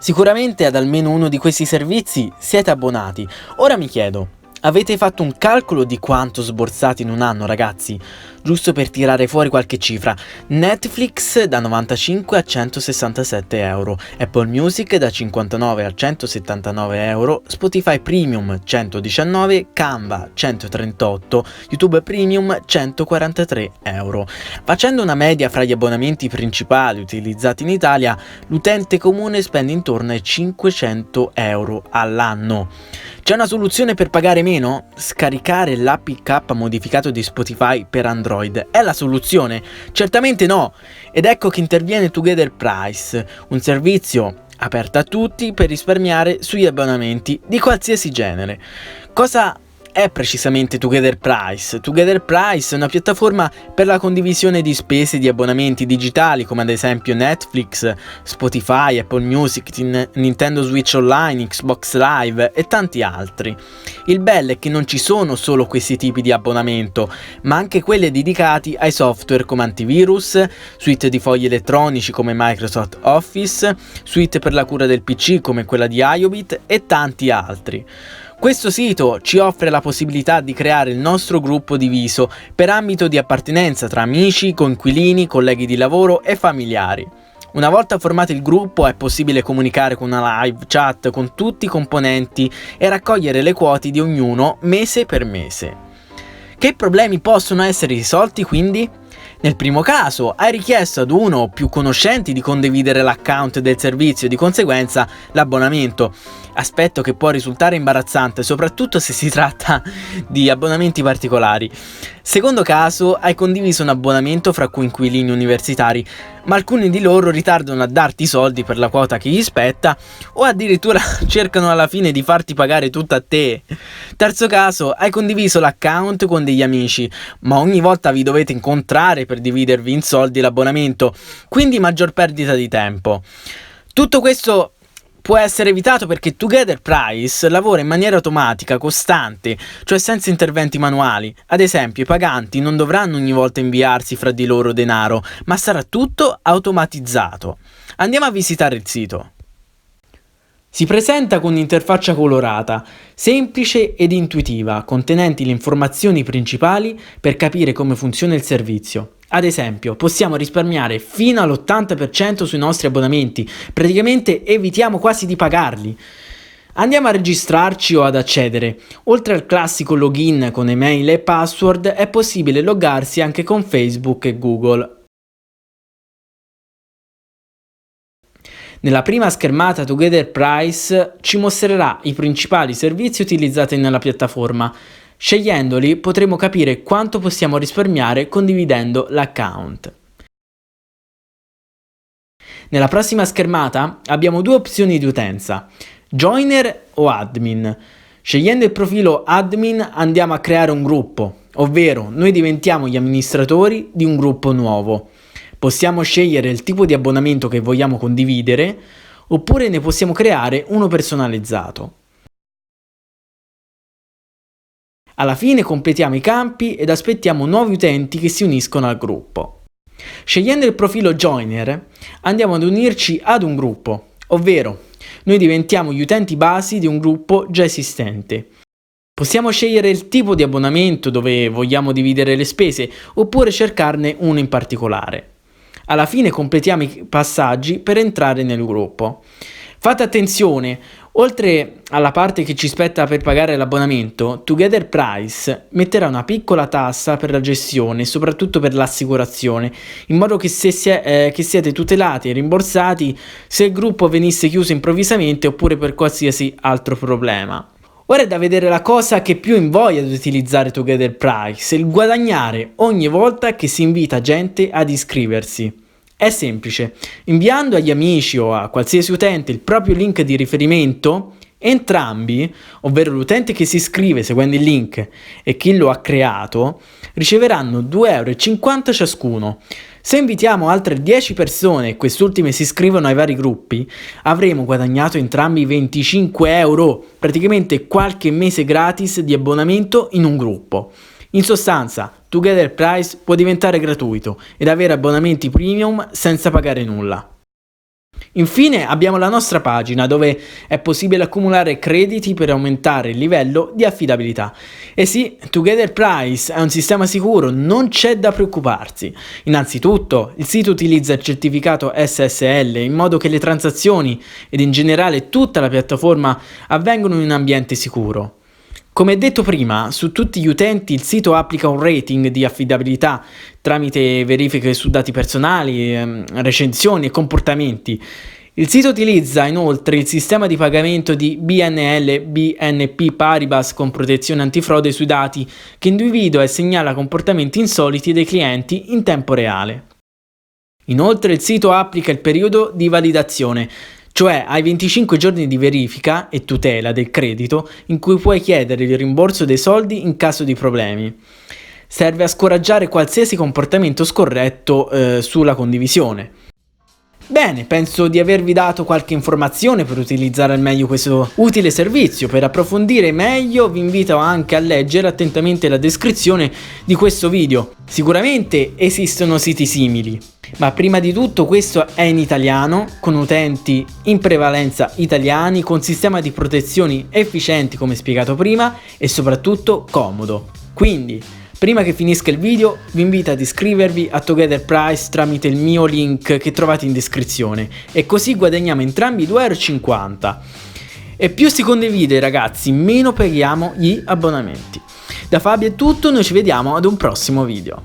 Sicuramente ad almeno uno di questi servizi siete abbonati. Ora mi chiedo, avete fatto un calcolo di quanto sborsate in un anno, ragazzi? Giusto per tirare fuori qualche cifra: Netflix da 95 a 167 euro, Apple Music da 59 a 179 euro, Spotify Premium 119, Canva 138, YouTube Premium 143 euro. Facendo una media fra gli abbonamenti principali utilizzati in Italia, l'utente comune spende intorno ai 500 euro all'anno. C'è una soluzione per pagare meno? Scaricare l'APK modificato di Spotify per Android è la soluzione? Certamente no! Ed ecco che interviene Together Price, un servizio aperto a tutti per risparmiare sugli abbonamenti di qualsiasi genere. Cosa è precisamente Together Price? Together Price è una piattaforma per la condivisione di spese di abbonamenti digitali come ad esempio Netflix, Spotify, Apple Music, Nintendo Switch Online, Xbox Live e tanti altri. Il bello è che non ci sono solo questi tipi di abbonamento, ma anche quelli dedicati ai software come antivirus, suite di fogli elettronici come Microsoft Office, suite per la cura del PC come quella di iObit e tanti altri. Questo sito ci offre la possibilità di creare il nostro gruppo diviso per ambito di appartenenza tra amici, coinquilini, colleghi di lavoro e familiari. Una volta formato il gruppo è possibile comunicare con una live chat con tutti i componenti e raccogliere le quote di ognuno mese per mese. Che problemi possono essere risolti quindi? Nel primo caso hai richiesto ad uno o più conoscenti di condividere l'account del servizio e di conseguenza l'abbonamento, aspetto che può risultare imbarazzante soprattutto se si tratta di abbonamenti particolari. Secondo caso hai condiviso un abbonamento fra coinquilini universitari, ma alcuni di loro ritardano a darti i soldi per la quota che gli spetta o addirittura cercano alla fine di farti pagare tutto a te. Terzo caso, hai condiviso l'account con degli amici, ma ogni volta vi dovete incontrare per dividervi in soldi l'abbonamento, quindi maggior perdita di tempo. Tutto questo può essere evitato perché Together Price lavora in maniera automatica, costante, cioè senza interventi manuali. Ad esempio, i paganti non dovranno ogni volta inviarsi fra di loro denaro, ma sarà tutto automatizzato. Andiamo a visitare il sito. Si presenta con un'interfaccia colorata, semplice ed intuitiva, contenenti le informazioni principali per capire come funziona il servizio. Ad esempio, possiamo risparmiare fino all'80% sui nostri abbonamenti, praticamente evitiamo quasi di pagarli. Andiamo a registrarci o ad accedere. Oltre al classico login con email e password, è possibile loggarsi anche con Facebook e Google. Nella prima schermata Together Price ci mostrerà i principali servizi utilizzati nella piattaforma. Scegliendoli potremo capire quanto possiamo risparmiare condividendo l'account. Nella prossima schermata abbiamo due opzioni di utenza: Joiner o Admin. Scegliendo il profilo Admin andiamo a creare un gruppo, ovvero noi diventiamo gli amministratori di un gruppo nuovo. Possiamo scegliere il tipo di abbonamento che vogliamo condividere, oppure ne possiamo creare uno personalizzato. Alla fine completiamo i campi ed aspettiamo nuovi utenti che si uniscono al gruppo. Scegliendo il profilo Joiner andiamo ad unirci ad un gruppo, ovvero noi diventiamo gli utenti basi di un gruppo già esistente. Possiamo scegliere il tipo di abbonamento dove vogliamo dividere le spese oppure cercarne uno in particolare. Alla fine completiamo i passaggi per entrare nel gruppo. Fate attenzione, oltre alla parte che ci spetta per pagare l'abbonamento, Together Price metterà una piccola tassa per la gestione e soprattutto per l'assicurazione, in modo che siete tutelati e rimborsati se il gruppo venisse chiuso improvvisamente oppure per qualsiasi altro problema. Ora è da vedere la cosa che più invoglia ad utilizzare Together Price, il guadagnare ogni volta che si invita gente ad iscriversi. È semplice, inviando agli amici o a qualsiasi utente il proprio link di riferimento, entrambi, ovvero l'utente che si iscrive seguendo il link e chi lo ha creato, riceveranno 2,50 euro ciascuno. Se invitiamo altre 10 persone e quest'ultime si iscrivono ai vari gruppi, avremo guadagnato entrambi 25 euro, praticamente qualche mese gratis di abbonamento in un gruppo. In sostanza, Together Price può diventare gratuito ed avere abbonamenti premium senza pagare nulla. Infine abbiamo la nostra pagina dove è possibile accumulare crediti per aumentare il livello di affidabilità. E sì, Together Price è un sistema sicuro, non c'è da preoccuparsi. Innanzitutto, il sito utilizza il certificato SSL in modo che le transazioni ed in generale tutta la piattaforma avvengono in un ambiente sicuro. Come detto prima, su tutti gli utenti il sito applica un rating di affidabilità tramite verifiche su dati personali, recensioni e comportamenti. Il sito utilizza inoltre il sistema di pagamento di BNP Paribas con protezione antifrode sui dati che individua e segnala comportamenti insoliti dei clienti in tempo reale. Inoltre il sito applica il periodo di validazione, cioè hai 25 giorni di verifica e tutela del credito in cui puoi chiedere il rimborso dei soldi in caso di problemi. Serve a scoraggiare qualsiasi comportamento scorretto sulla condivisione. Bene, penso di avervi dato qualche informazione per utilizzare al meglio questo utile servizio. Per approfondire meglio vi invito anche a leggere attentamente la descrizione di questo video. Sicuramente esistono siti simili, ma prima di tutto questo è in italiano, con utenti in prevalenza italiani, con sistema di protezioni efficienti come spiegato prima e soprattutto comodo. Quindi, prima che finisca il video, vi invito ad iscrivervi a Together Price tramite il mio link che trovate in descrizione e così guadagniamo entrambi 2,50 €. E più si condivide, ragazzi, meno paghiamo gli abbonamenti. Da Fabio è tutto, noi ci vediamo ad un prossimo video.